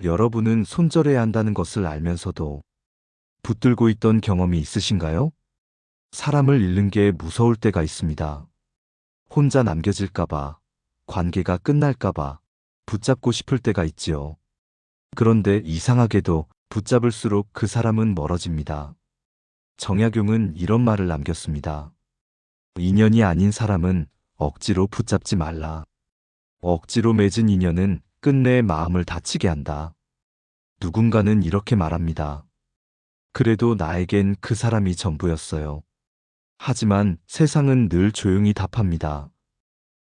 여러분은 손절해야 한다는 것을 알면서도 붙들고 있던 경험이 있으신가요? 사람을 잃는 게 무서울 때가 있습니다. 혼자 남겨질까봐, 관계가 끝날까봐 붙잡고 싶을 때가 있지요. 그런데 이상하게도 붙잡을수록 그 사람은 멀어집니다. 정약용은 이런 말을 남겼습니다. 인연이 아닌 사람은 억지로 붙잡지 말라. 억지로 맺은 인연은 끝내 마음을 다치게 한다. 누군가는 이렇게 말합니다. 그래도 나에겐 그 사람이 전부였어요. 하지만 세상은 늘 조용히 답합니다.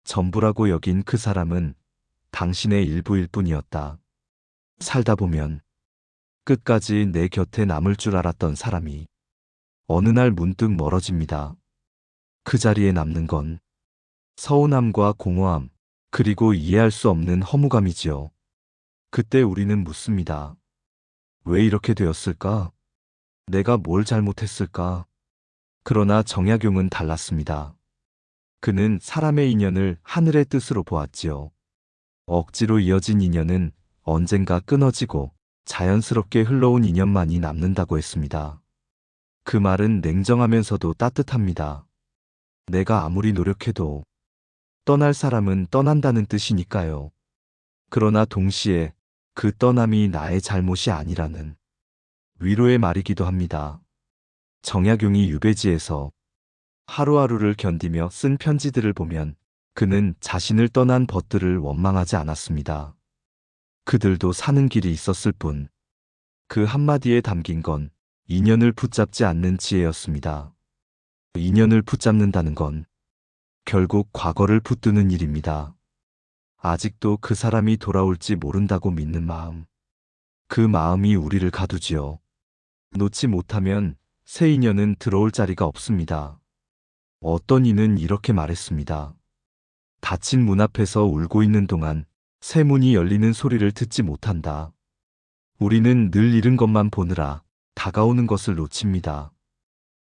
전부라고 여긴 그 사람은 당신의 일부일 뿐이었다. 살다 보면 끝까지 내 곁에 남을 줄 알았던 사람이 어느 날 문득 멀어집니다. 그 자리에 남는 건 서운함과 공허함, 그리고 이해할 수 없는 허무감이지요. 그때 우리는 묻습니다. 왜 이렇게 되었을까? 내가 뭘 잘못했을까? 그러나 정약용은 달랐습니다. 그는 사람의 인연을 하늘의 뜻으로 보았지요. 억지로 이어진 인연은 언젠가 끊어지고 자연스럽게 흘러온 인연만이 남는다고 했습니다. 그 말은 냉정하면서도 따뜻합니다. 내가 아무리 노력해도 떠날 사람은 떠난다는 뜻이니까요. 그러나 동시에 그 떠남이 나의 잘못이 아니라는 위로의 말이기도 합니다. 정약용이 유배지에서 하루하루를 견디며 쓴 편지들을 보면 그는 자신을 떠난 벗들을 원망하지 않았습니다. 그들도 사는 길이 있었을 뿐, 그 한마디에 담긴 건 인연을 붙잡지 않는 지혜였습니다. 인연을 붙잡는다는 건 결국 과거를 붙드는 일입니다. 아직도 그 사람이 돌아올지 모른다고 믿는 마음. 그 마음이 우리를 가두지요. 놓지 못하면 새 인연은 들어올 자리가 없습니다. 어떤 이는 이렇게 말했습니다. 닫힌 문 앞에서 울고 있는 동안 새 문이 열리는 소리를 듣지 못한다. 우리는 늘 잃은 것만 보느라 다가오는 것을 놓칩니다.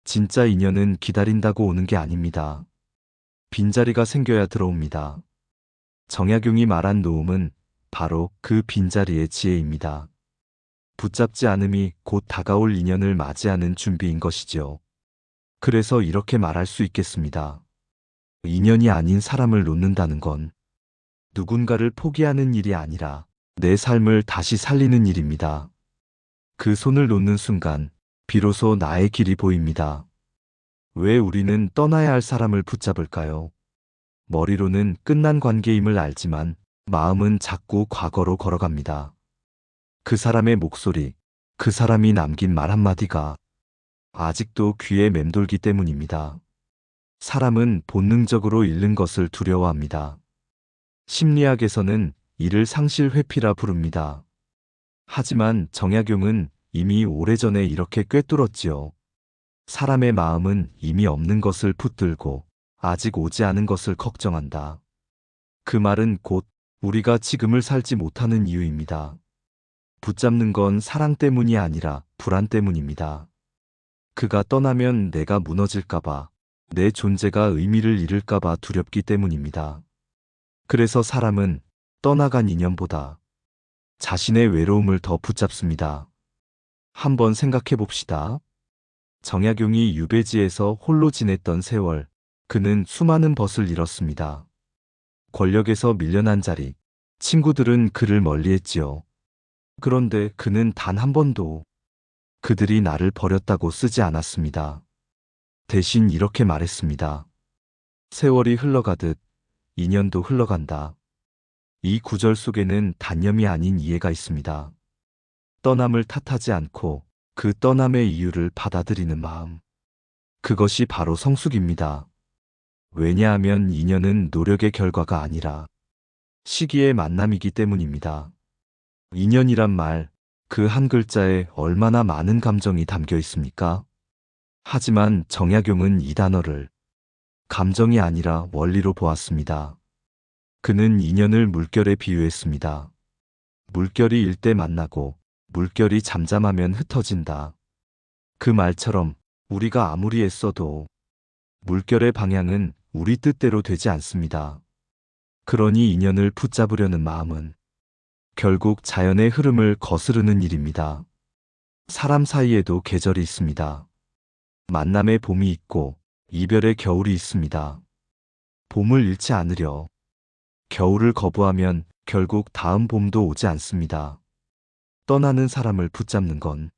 진짜 인연은 기다린다고 오는 게 아닙니다. 빈자리가 생겨야 들어옵니다. 정약용이 말한 노음은 바로 그 빈자리의 지혜입니다. 붙잡지 않음이 곧 다가올 인연을 맞이하는 준비인 것이지요. 그래서 이렇게 말할 수 있겠습니다. 인연이 아닌 사람을 놓는다는 건 누군가를 포기하는 일이 아니라 내 삶을 다시 살리는 일입니다. 그 손을 놓는 순간 비로소 나의 길이 보입니다. 왜 우리는 떠나야 할 사람을 붙잡을까요? 머리로는 끝난 관계임을 알지만 마음은 자꾸 과거로 걸어갑니다. 그 사람의 목소리, 그 사람이 남긴 말 한마디가 아직도 귀에 맴돌기 때문입니다. 사람은 본능적으로 잃는 것을 두려워합니다. 심리학에서는 이를 상실 회피라 부릅니다. 하지만 정약용은 이미 오래전에 이렇게 꿰뚫었지요. 사람의 마음은 이미 없는 것을 붙들고 아직 오지 않은 것을 걱정한다. 그 말은 곧 우리가 지금을 살지 못하는 이유입니다. 붙잡는 건 사랑 때문이 아니라 불안 때문입니다. 그가 떠나면 내가 무너질까봐, 내 존재가 의미를 잃을까봐 두렵기 때문입니다. 그래서 사람은 떠나간 인연보다 자신의 외로움을 더 붙잡습니다. 한번 생각해 봅시다. 정약용이 유배지에서 홀로 지냈던 세월, 그는 수많은 벗을 잃었습니다. 권력에서 밀려난 자리, 친구들은 그를 멀리했지요. 그런데 그는 단 한 번도 그들이 나를 버렸다고 쓰지 않았습니다. 대신 이렇게 말했습니다. 세월이 흘러가듯 인연도 흘러간다. 이 구절 속에는 단념이 아닌 이해가 있습니다. 떠남을 탓하지 않고 그 떠남의 이유를 받아들이는 마음. 그것이 바로 성숙입니다. 왜냐하면 인연은 노력의 결과가 아니라 시기의 만남이기 때문입니다. 인연이란 말, 그 한 글자에 얼마나 많은 감정이 담겨 있습니까? 하지만 정약용은 이 단어를 감정이 아니라 원리로 보았습니다. 그는 인연을 물결에 비유했습니다. 물결이 일 때 만나고 물결이 잠잠하면 흩어진다. 그 말처럼 우리가 아무리 애써도 물결의 방향은 우리 뜻대로 되지 않습니다. 그러니 인연을 붙잡으려는 마음은 결국 자연의 흐름을 거스르는 일입니다. 사람 사이에도 계절이 있습니다. 만남의 봄이 있고 이별의 겨울이 있습니다. 봄을 잃지 않으려 겨울을 거부하면 결국 다음 봄도 오지 않습니다. 떠나는 사람을 붙잡는 건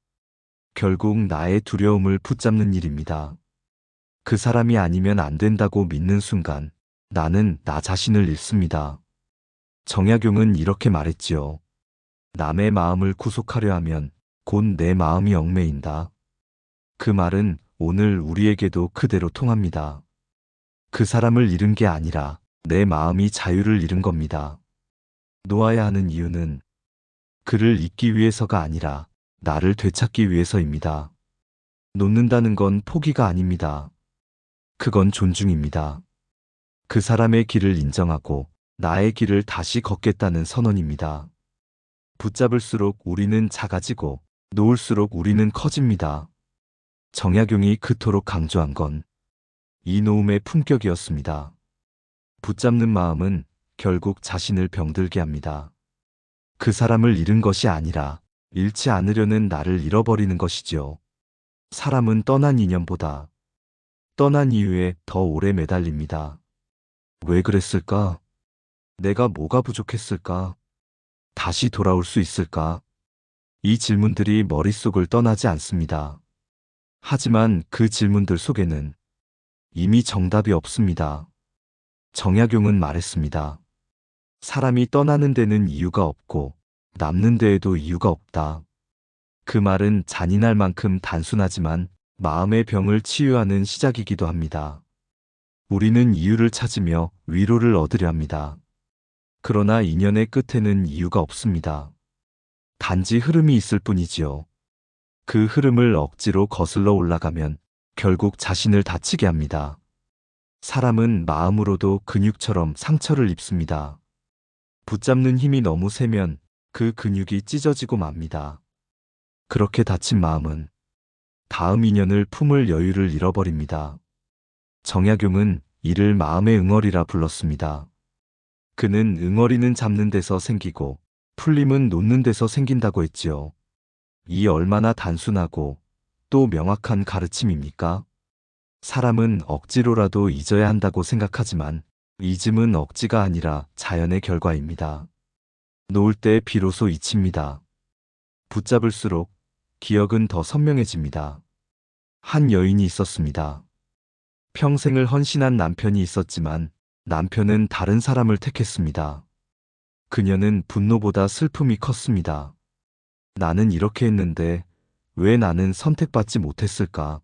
결국 나의 두려움을 붙잡는 일입니다. 그 사람이 아니면 안 된다고 믿는 순간 나는 나 자신을 잃습니다. 정약용은 이렇게 말했지요. 남의 마음을 구속하려 하면 곧 내 마음이 얽매인다. 그 말은 오늘 우리에게도 그대로 통합니다. 그 사람을 잃은 게 아니라 내 마음이 자유를 잃은 겁니다. 놓아야 하는 이유는 그를 잊기 위해서가 아니라 나를 되찾기 위해서입니다. 놓는다는 건 포기가 아닙니다. 그건 존중입니다. 그 사람의 길을 인정하고 나의 길을 다시 걷겠다는 선언입니다. 붙잡을수록 우리는 작아지고 놓을수록 우리는 커집니다. 정약용이 그토록 강조한 건 이 놓음의 품격이었습니다. 붙잡는 마음은 결국 자신을 병들게 합니다. 그 사람을 잃은 것이 아니라 잃지 않으려는 나를 잃어버리는 것이지요. 사람은 떠난 인연보다 떠난 이유에 더 오래 매달립니다. 왜 그랬을까? 내가 뭐가 부족했을까? 다시 돌아올 수 있을까? 이 질문들이 머릿속을 떠나지 않습니다. 하지만 그 질문들 속에는 이미 정답이 없습니다. 정약용은 말했습니다. 사람이 떠나는 데는 이유가 없고 남는 데에도 이유가 없다. 그 말은 잔인할 만큼 단순하지만 마음의 병을 치유하는 시작이기도 합니다. 우리는 이유를 찾으며 위로를 얻으려 합니다. 그러나 인연의 끝에는 이유가 없습니다. 단지 흐름이 있을 뿐이지요. 그 흐름을 억지로 거슬러 올라가면 결국 자신을 다치게 합니다. 사람은 마음으로도 근육처럼 상처를 입습니다. 붙잡는 힘이 너무 세면 그 근육이 찢어지고 맙니다. 그렇게 다친 마음은 다음 인연을 품을 여유를 잃어버립니다. 정약용은 이를 마음의 응어리라 불렀습니다. 그는 응어리는 잡는 데서 생기고 풀림은 놓는 데서 생긴다고 했지요. 이 얼마나 단순하고 또 명확한 가르침입니까? 사람은 억지로라도 잊어야 한다고 생각하지만 잊음은 억지가 아니라 자연의 결과입니다. 놓을 때 비로소 잊힙니다. 붙잡을수록 기억은 더 선명해집니다. 한 여인이 있었습니다. 평생을 헌신한 남편이 있었지만 남편은 다른 사람을 택했습니다. 그녀는 분노보다 슬픔이 컸습니다. 나는 이렇게 했는데 왜 나는 선택받지 못했을까?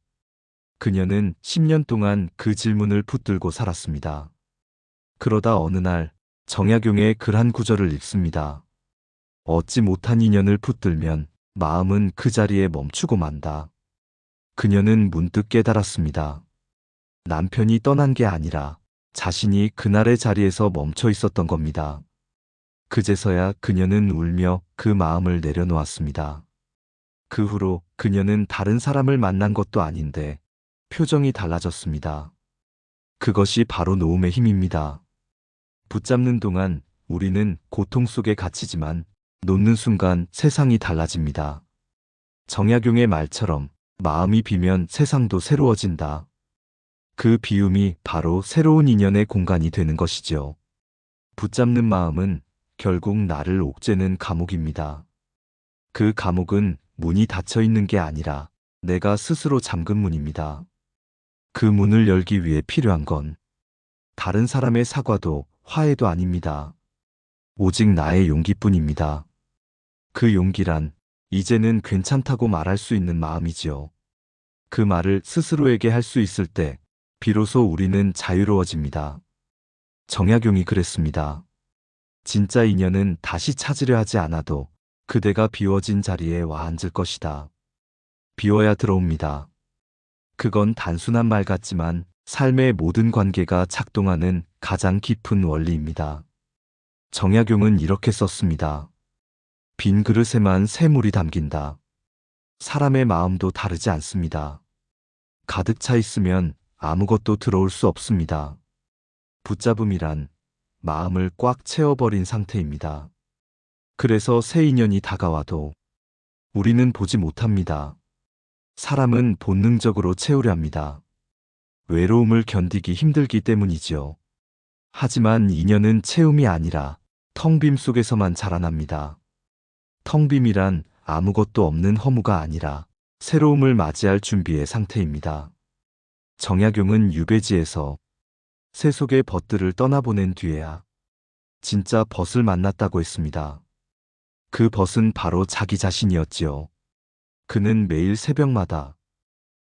그녀는 10년 동안 그 질문을 붙들고 살았습니다. 그러다 어느 날 정약용의 글 한 구절을 읽습니다. 얻지 못한 인연을 붙들면 마음은 그 자리에 멈추고 만다. 그녀는 문득 깨달았습니다. 남편이 떠난 게 아니라 자신이 그날의 자리에서 멈춰 있었던 겁니다. 그제서야 그녀는 울며 그 마음을 내려놓았습니다. 그 후로 그녀는 다른 사람을 만난 것도 아닌데 표정이 달라졌습니다. 그것이 바로 놓음의 힘입니다. 붙잡는 동안 우리는 고통 속에 갇히지만 놓는 순간 세상이 달라집니다. 정약용의 말처럼 마음이 비면 세상도 새로워진다. 그 비움이 바로 새로운 인연의 공간이 되는 것이죠. 붙잡는 마음은 결국 나를 옥죄는 감옥입니다. 그 감옥은 문이 닫혀 있는 게 아니라 내가 스스로 잠근 문입니다. 그 문을 열기 위해 필요한 건 다른 사람의 사과도 화해도 아닙니다. 오직 나의 용기뿐입니다. 그 용기란 이제는 괜찮다고 말할 수 있는 마음이지요. 그 말을 스스로에게 할 수 있을 때 비로소 우리는 자유로워집니다. 정약용이 그랬습니다. 진짜 인연은 다시 찾으려 하지 않아도 그대가 비워진 자리에 와 앉을 것이다. 비워야 들어옵니다. 그건 단순한 말 같지만 삶의 모든 관계가 작동하는 가장 깊은 원리입니다. 정약용은 이렇게 썼습니다. 빈 그릇에만 새물이 담긴다. 사람의 마음도 다르지 않습니다. 가득 차 있으면 아무것도 들어올 수 없습니다. 붙잡음이란 마음을 꽉 채워버린 상태입니다. 그래서 새 인연이 다가와도 우리는 보지 못합니다. 사람은 본능적으로 채우려 합니다. 외로움을 견디기 힘들기 때문이지요. 하지만 인연은 채움이 아니라 텅 빔 속에서만 자라납니다. 텅 빔이란 아무것도 없는 허무가 아니라 새로움을 맞이할 준비의 상태입니다. 정약용은 유배지에서 새 속의 벗들을 떠나보낸 뒤에야 진짜 벗을 만났다고 했습니다. 그 벗은 바로 자기 자신이었지요. 그는 매일 새벽마다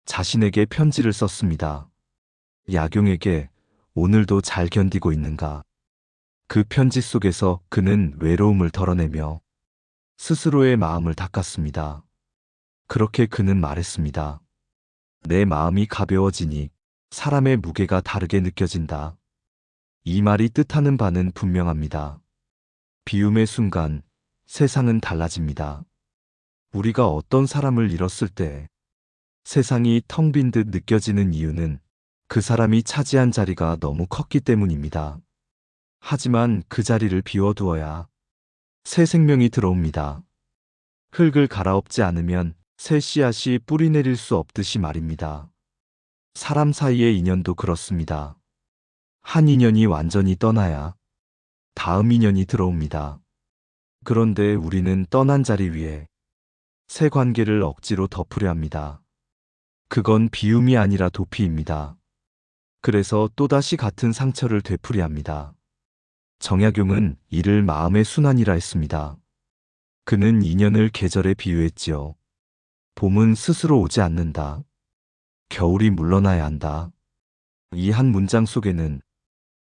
자신에게 편지를 썼습니다. 약용에게 오늘도 잘 견디고 있는가? 그 편지 속에서 그는 외로움을 덜어내며 스스로의 마음을 닦았습니다. 그렇게 그는 말했습니다. 내 마음이 가벼워지니 사람의 무게가 다르게 느껴진다. 이 말이 뜻하는 바는 분명합니다. 비움의 순간 세상은 달라집니다. 우리가 어떤 사람을 잃었을 때 세상이 텅 빈 듯 느껴지는 이유는 그 사람이 차지한 자리가 너무 컸기 때문입니다. 하지만 그 자리를 비워두어야 새 생명이 들어옵니다. 흙을 갈아엎지 않으면 새 씨앗이 뿌리 내릴 수 없듯이 말입니다. 사람 사이의 인연도 그렇습니다. 한 인연이 완전히 떠나야 다음 인연이 들어옵니다. 그런데 우리는 떠난 자리 위에 새 관계를 억지로 덮으려 합니다. 그건 비움이 아니라 도피입니다. 그래서 또다시 같은 상처를 되풀이합니다. 정약용은 이를 마음의 순환이라 했습니다. 그는 인연을 계절에 비유했지요. 봄은 스스로 오지 않는다. 겨울이 물러나야 한다. 이 한 문장 속에는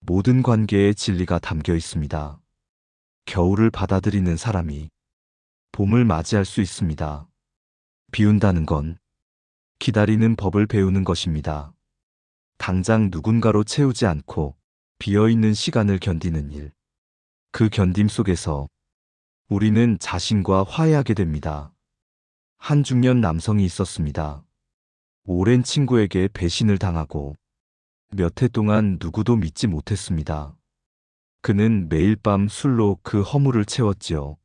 모든 관계의 진리가 담겨 있습니다. 겨울을 받아들이는 사람이 봄을 맞이할 수 있습니다. 비운다는 건 기다리는 법을 배우는 것입니다. 당장 누군가로 채우지 않고 비어있는 시간을 견디는 일. 그 견딤 속에서 우리는 자신과 화해하게 됩니다. 한 중년 남성이 있었습니다. 오랜 친구에게 배신을 당하고 몇 해 동안 누구도 믿지 못했습니다. 그는 매일 밤 술로 그 허물을 채웠지요.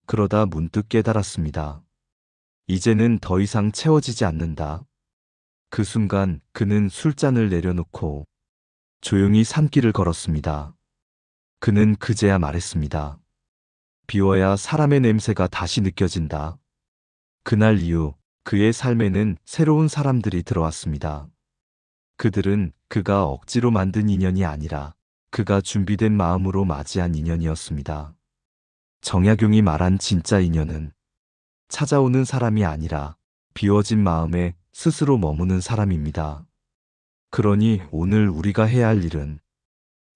그러다 문득 깨달았습니다. 이제는 더 이상 채워지지 않는다. 그 순간 그는 술잔을 내려놓고 조용히 산길을 걸었습니다. 그는 그제야 말했습니다. 비워야 사람의 냄새가 다시 느껴진다. 그날 이후 그의 삶에는 새로운 사람들이 들어왔습니다. 그들은 그가 억지로 만든 인연이 아니라 그가 준비된 마음으로 맞이한 인연이었습니다. 정약용이 말한 진짜 인연은 찾아오는 사람이 아니라 비워진 마음에 스스로 머무는 사람입니다. 그러니 오늘 우리가 해야 할 일은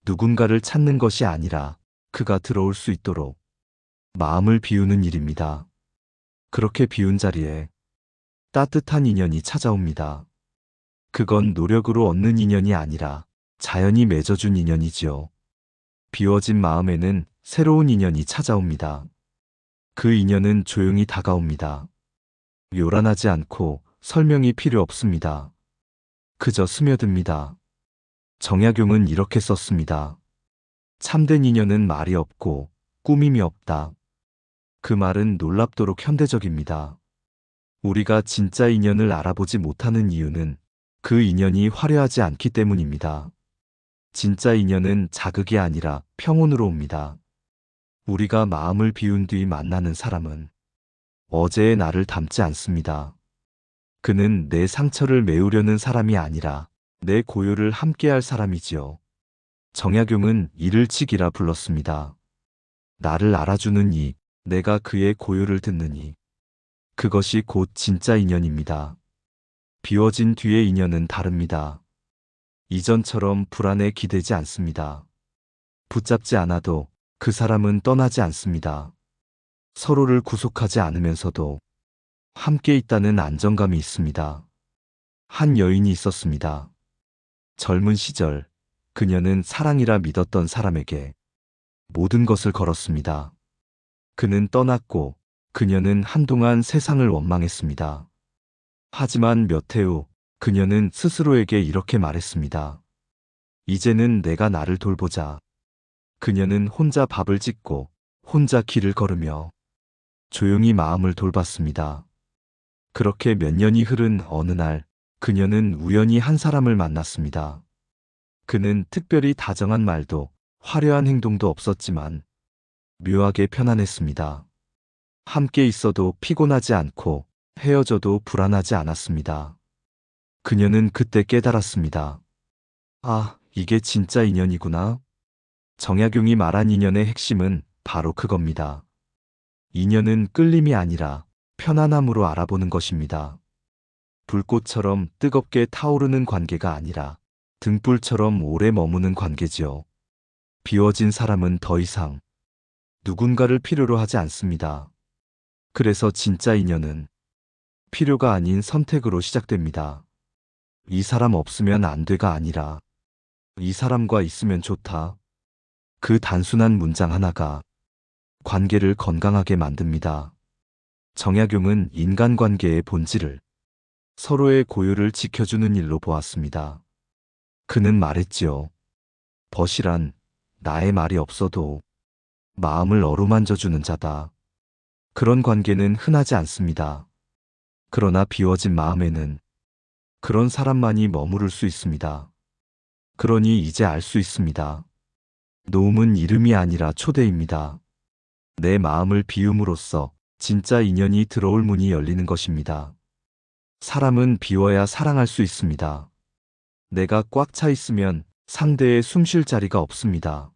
누군가를 찾는 것이 아니라 그가 들어올 수 있도록 마음을 비우는 일입니다. 그렇게 비운 자리에 따뜻한 인연이 찾아옵니다. 그건 노력으로 얻는 인연이 아니라 자연이 맺어준 인연이지요. 비워진 마음에는 새로운 인연이 찾아옵니다. 그 인연은 조용히 다가옵니다. 요란하지 않고 설명이 필요 없습니다. 그저 스며듭니다. 정약용은 이렇게 썼습니다. 참된 인연은 말이 없고 꾸밈이 없다. 그 말은 놀랍도록 현대적입니다. 우리가 진짜 인연을 알아보지 못하는 이유는 그 인연이 화려하지 않기 때문입니다. 진짜 인연은 자극이 아니라 평온으로 옵니다. 우리가 마음을 비운 뒤 만나는 사람은 어제의 나를 닮지 않습니다. 그는 내 상처를 메우려는 사람이 아니라 내 고요를 함께할 사람이지요. 정약용은 이를 치기라 불렀습니다. 나를 알아주는 이, 내가 그의 고요를 듣는 이. 그것이 곧 진짜 인연입니다. 비워진 뒤의 인연은 다릅니다. 이전처럼 불안에 기대지 않습니다. 붙잡지 않아도 그 사람은 떠나지 않습니다. 서로를 구속하지 않으면서도 함께 있다는 안정감이 있습니다. 한 여인이 있었습니다. 젊은 시절 그녀는 사랑이라 믿었던 사람에게 모든 것을 걸었습니다. 그는 떠났고 그녀는 한동안 세상을 원망했습니다. 하지만 몇 해 후 그녀는 스스로에게 이렇게 말했습니다. 이제는 내가 나를 돌보자. 그녀는 혼자 밥을 짓고 혼자 길을 걸으며 조용히 마음을 돌봤습니다. 그렇게 몇 년이 흐른 어느 날 그녀는 우연히 한 사람을 만났습니다. 그는 특별히 다정한 말도 화려한 행동도 없었지만 묘하게 편안했습니다. 함께 있어도 피곤하지 않고 헤어져도 불안하지 않았습니다. 그녀는 그때 깨달았습니다. 아, 이게 진짜 인연이구나. 정약용이 말한 인연의 핵심은 바로 그겁니다. 인연은 끌림이 아니라 편안함으로 알아보는 것입니다. 불꽃처럼 뜨겁게 타오르는 관계가 아니라 등불처럼 오래 머무는 관계지요. 비워진 사람은 더 이상 누군가를 필요로 하지 않습니다. 그래서 진짜 인연은 필요가 아닌 선택으로 시작됩니다. 이 사람 없으면 안 돼가 아니라 이 사람과 있으면 좋다. 그 단순한 문장 하나가 관계를 건강하게 만듭니다. 정약용은 인간관계의 본질을 서로의 고유를 지켜주는 일로 보았습니다. 그는 말했지요. 벗이란 나의 말이 없어도 마음을 어루만져주는 자다. 그런 관계는 흔하지 않습니다. 그러나 비워진 마음에는 그런 사람만이 머무를 수 있습니다. 그러니 이제 알 수 있습니다. 노음은 이름이 아니라 초대입니다. 내 마음을 비움으로써 진짜 인연이 들어올 문이 열리는 것입니다. 사람은 비워야 사랑할 수 있습니다. 내가 꽉 차 있으면 상대의 숨 쉴 자리가 없습니다.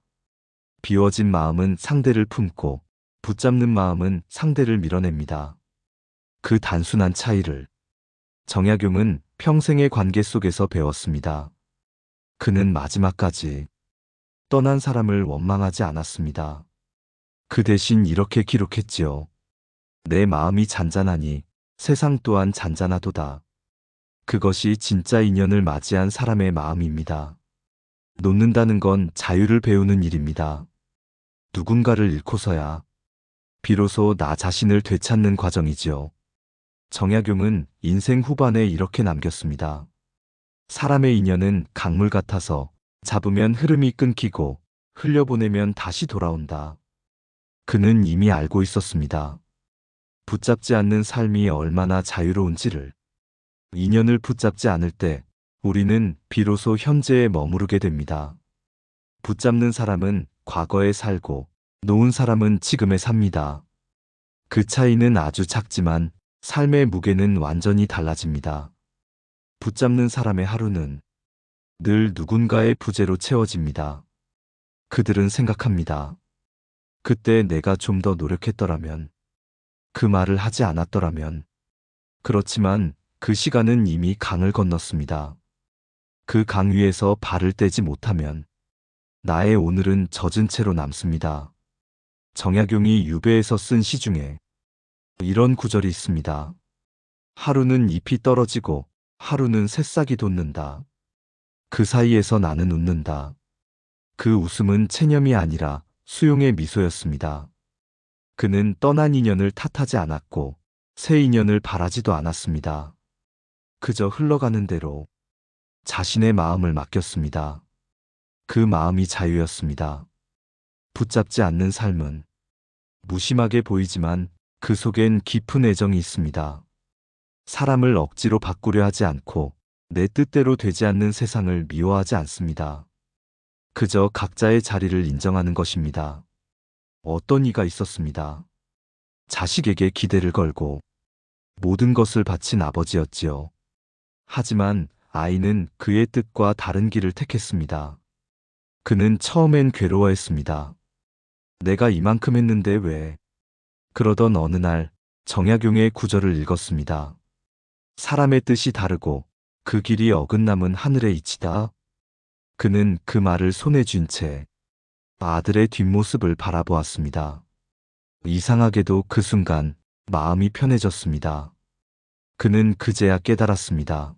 비워진 마음은 상대를 품고 붙잡는 마음은 상대를 밀어냅니다. 그 단순한 차이를 정약용은 평생의 관계 속에서 배웠습니다. 그는 마지막까지 떠난 사람을 원망하지 않았습니다. 그 대신 이렇게 기록했지요. 내 마음이 잔잔하니 세상 또한 잔잔하도다. 그것이 진짜 인연을 맞이한 사람의 마음입니다. 놓는다는 건 자유를 배우는 일입니다. 누군가를 잃고서야 비로소 나 자신을 되찾는 과정이지요. 정약용은 인생 후반에 이렇게 남겼습니다. 사람의 인연은 강물 같아서 잡으면 흐름이 끊기고 흘려보내면 다시 돌아온다. 그는 이미 알고 있었습니다. 붙잡지 않는 삶이 얼마나 자유로운지를. 인연을 붙잡지 않을 때 우리는 비로소 현재에 머무르게 됩니다. 붙잡는 사람은 과거에 살고 놓은 사람은 지금에 삽니다. 그 차이는 아주 작지만 삶의 무게는 완전히 달라집니다. 붙잡는 사람의 하루는 늘 누군가의 부재로 채워집니다. 그들은 생각합니다. 그때 내가 좀 더 노력했더라면, 그 말을 하지 않았더라면. 그렇지만 그 시간은 이미 강을 건넜습니다. 그 강 위에서 발을 떼지 못하면 나의 오늘은 젖은 채로 남습니다. 정약용이 유배에서 쓴 시 중에 이런 구절이 있습니다. 하루는 잎이 떨어지고 하루는 새싹이 돋는다. 그 사이에서 나는 웃는다. 그 웃음은 체념이 아니라 수용의 미소였습니다. 그는 떠난 인연을 탓하지 않았고 새 인연을 바라지도 않았습니다. 그저 흘러가는 대로 자신의 마음을 맡겼습니다. 그 마음이 자유였습니다. 붙잡지 않는 삶은 무심하게 보이지만 그 속엔 깊은 애정이 있습니다. 사람을 억지로 바꾸려 하지 않고 내 뜻대로 되지 않는 세상을 미워하지 않습니다. 그저 각자의 자리를 인정하는 것입니다. 어떤 이가 있었습니다. 자식에게 기대를 걸고 모든 것을 바친 아버지였지요. 하지만 아이는 그의 뜻과 다른 길을 택했습니다. 그는 처음엔 괴로워했습니다. 내가 이만큼 했는데 왜? 그러던 어느 날 정약용의 구절을 읽었습니다. 사람의 뜻이 다르고 그 길이 어긋남은 하늘의 이치다. 그는 그 말을 손에 쥔 채 아들의 뒷모습을 바라보았습니다. 이상하게도 그 순간 마음이 편해졌습니다. 그는 그제야 깨달았습니다.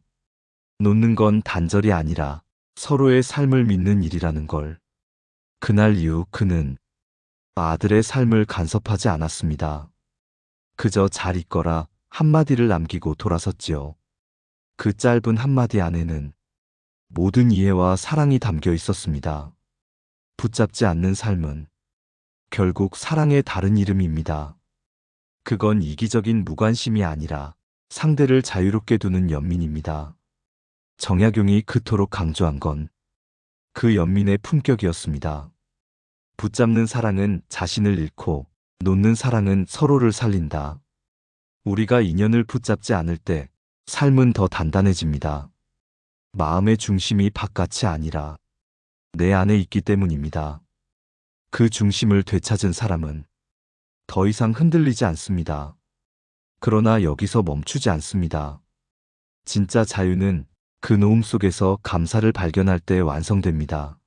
놓는 건 단절이 아니라 서로의 삶을 믿는 일이라는 걸. 그날 이후 그는 아들의 삶을 간섭하지 않았습니다. 그저 잘 있거라 한마디를 남기고 돌아섰지요. 그 짧은 한마디 안에는 모든 이해와 사랑이 담겨 있었습니다. 붙잡지 않는 삶은 결국 사랑의 다른 이름입니다. 그건 이기적인 무관심이 아니라 상대를 자유롭게 두는 연민입니다. 정약용이 그토록 강조한 건 그 연민의 품격이었습니다. 붙잡는 사랑은 자신을 잃고 놓는 사랑은 서로를 살린다. 우리가 인연을 붙잡지 않을 때 삶은 더 단단해집니다. 마음의 중심이 바깥이 아니라 내 안에 있기 때문입니다. 그 중심을 되찾은 사람은 더 이상 흔들리지 않습니다. 그러나 여기서 멈추지 않습니다. 진짜 자유는 그 노움 속에서 감사를 발견할 때 완성됩니다.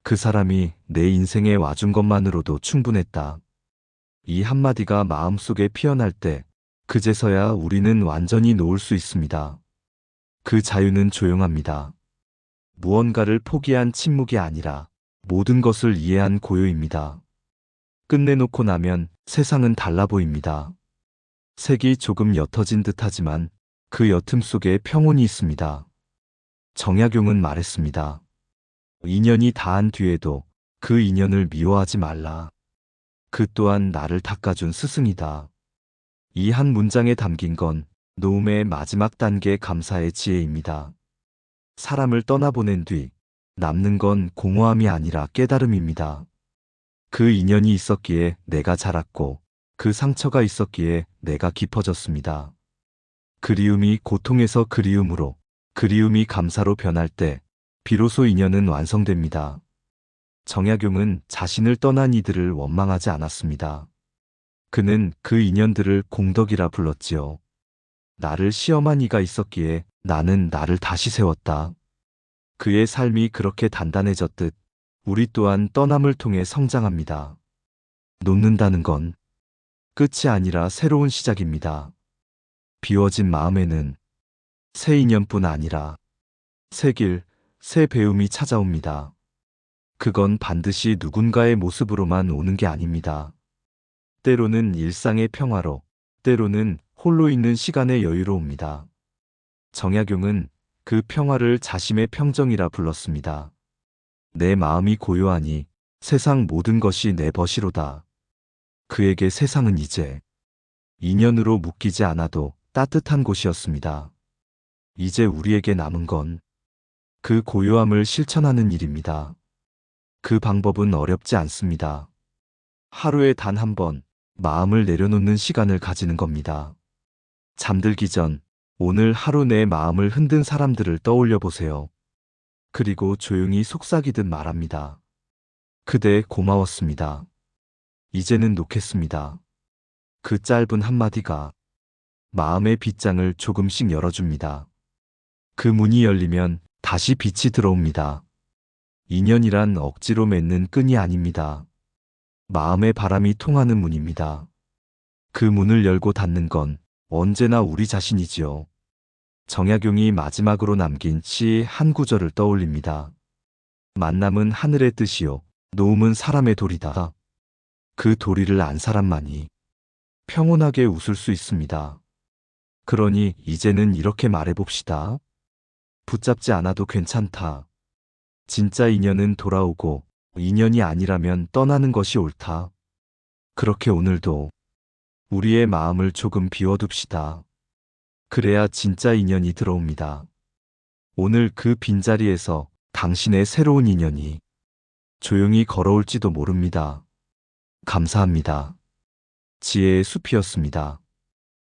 그 사람이 내 인생에 와준 것만으로도 충분했다. 이 한마디가 마음속에 피어날 때 그제서야 우리는 완전히 놓을 수 있습니다. 그 자유는 조용합니다. 무언가를 포기한 침묵이 아니라 모든 것을 이해한 고요입니다. 끝내놓고 나면 세상은 달라 보입니다. 색이 조금 옅어진 듯하지만 그 옅음 속에 평온이 있습니다. 정약용은 말했습니다. 인연이 다한 뒤에도 그 인연을 미워하지 말라. 그 또한 나를 닦아준 스승이다. 이 한 문장에 담긴 건 노움의 마지막 단계 감사의 지혜입니다. 사람을 떠나보낸 뒤 남는 건 공허함이 아니라 깨달음입니다. 그 인연이 있었기에 내가 자랐고 그 상처가 있었기에 내가 깊어졌습니다. 그리움이 고통에서 그리움으로, 그리움이 감사로 변할 때 비로소 인연은 완성됩니다. 정약용은 자신을 떠난 이들을 원망하지 않았습니다. 그는 그 인연들을 공덕이라 불렀지요. 나를 시험한 이가 있었기에 나는 나를 다시 세웠다. 그의 삶이 그렇게 단단해졌듯 우리 또한 떠남을 통해 성장합니다. 놓는다는 건 끝이 아니라 새로운 시작입니다. 비워진 마음에는 새 인연뿐 아니라 새 길, 새 배움이 찾아옵니다. 그건 반드시 누군가의 모습으로만 오는 게 아닙니다. 때로는 일상의 평화로, 때로는 홀로 있는 시간의 여유로 옵니다. 정약용은 그 평화를 자심의 평정이라 불렀습니다. 내 마음이 고요하니 세상 모든 것이 내 벗이로다. 그에게 세상은 이제 인연으로 묶이지 않아도 따뜻한 곳이었습니다. 이제 우리에게 남은 건 그 고요함을 실천하는 일입니다. 그 방법은 어렵지 않습니다. 하루에 단 한 번 마음을 내려놓는 시간을 가지는 겁니다. 잠들기 전 오늘 하루 내 마음을 흔든 사람들을 떠올려 보세요. 그리고 조용히 속삭이듯 말합니다. 그대 고마웠습니다. 이제는 놓겠습니다. 그 짧은 한마디가 마음의 빗장을 조금씩 열어줍니다. 그 문이 열리면 다시 빛이 들어옵니다. 인연이란 억지로 맺는 끈이 아닙니다. 마음의 바람이 통하는 문입니다. 그 문을 열고 닫는 건 언제나 우리 자신이지요. 정약용이 마지막으로 남긴 시 한 구절을 떠올립니다. 만남은 하늘의 뜻이요, 노움은 사람의 도리다. 그 도리를 안 사람만이 평온하게 웃을 수 있습니다. 그러니 이제는 이렇게 말해봅시다. 붙잡지 않아도 괜찮다. 진짜 인연은 돌아오고 인연이 아니라면 떠나는 것이 옳다. 그렇게 오늘도 우리의 마음을 조금 비워둡시다. 그래야 진짜 인연이 들어옵니다. 오늘 그 빈자리에서 당신의 새로운 인연이 조용히 걸어올지도 모릅니다. 감사합니다. 지혜의 숲이었습니다.